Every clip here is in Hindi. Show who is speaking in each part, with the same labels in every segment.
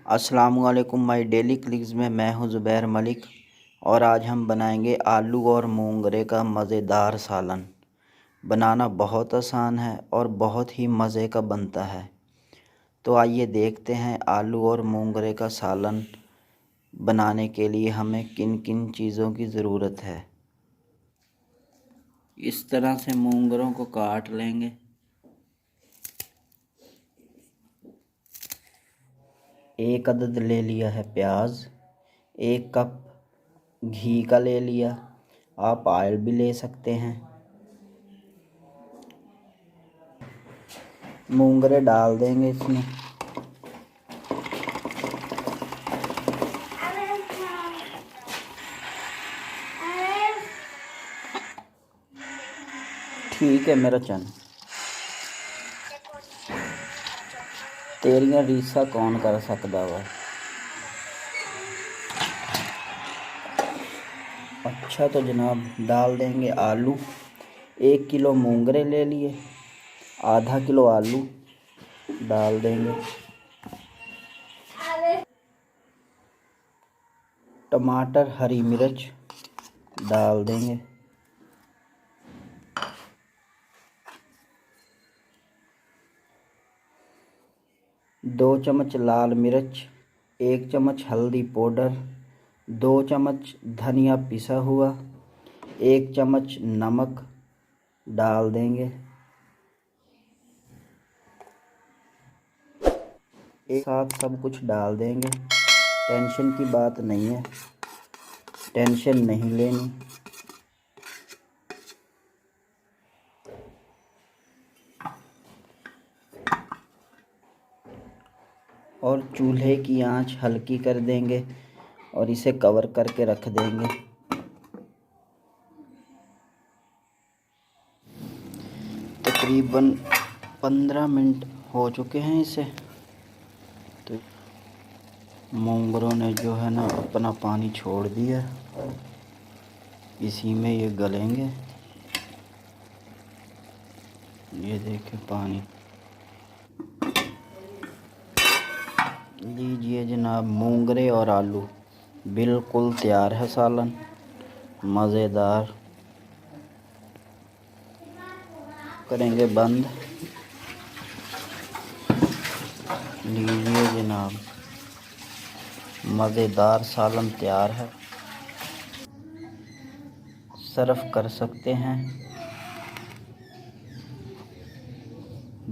Speaker 1: अस्सलामुअलैकुम माई डेली क्लिक्स में मैं हूं ज़ुबैर मलिक और आज हम बनाएंगे आलू और मूंगरे का मज़ेदार सालन। बनाना बहुत आसान है और बहुत ही मज़े का बनता है। तो आइए देखते हैं आलू और मूंगरे का सालन बनाने के लिए हमें किन किन चीज़ों की ज़रूरत है। इस तरह से मूंगरों को काट लेंगे। एक अदद ले लिया है प्याज, 1 कप घी का ले लिया, आप ऑयल भी ले सकते हैं। मूंगरे डाल देंगे इसमें। ठीक है मेरा चन, तेरियां रीसा कौन कर सकता वा। अच्छा तो जनाब डाल देंगे आलू। 1 किलो मूंगरे ले लिए, आधा किलो आलू डाल देंगे। टमाटर, हरी मिर्च डाल देंगे। दो चम्मच लाल मिर्च, 1 चम्मच हल्दी पाउडर, 2 चम्मच धनिया पिसा हुआ, 1 चम्मच नमक डाल देंगे। एक साथ सब कुछ डाल देंगे। टेंशन की बात नहीं है, टेंशन नहीं लेनी। और चूल्हे की आंच हल्की कर देंगे और इसे कवर करके रख देंगे। तकरीबन 15 मिनट हो चुके हैं इसे। तो मूंगरों ने जो है ना अपना पानी छोड़ दिया, इसी में ये गलेंगे। ये देखें पानी। लीजिए जनाब, मूंगरे और आलू बिल्कुल तैयार है सालन, मज़ेदार। करेंगे बंद। लीजिए जनाब, मज़ेदार सालन तैयार है, सर्व कर सकते हैं।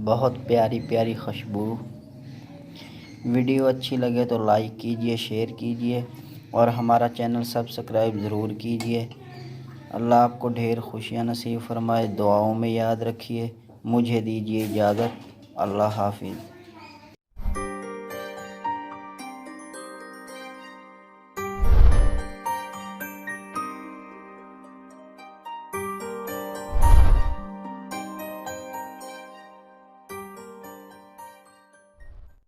Speaker 1: बहुत प्यारी प्यारी खुशबू। वीडियो अच्छी लगे तो लाइक कीजिए, शेयर कीजिए और हमारा चैनल सब्सक्राइब ज़रूर कीजिए। अल्लाह आपको ढेर खुशियाँ नसीब फरमाए। दुआओं में याद रखिए। मुझे दीजिए इजाज़त। अल्लाह हाफिज़।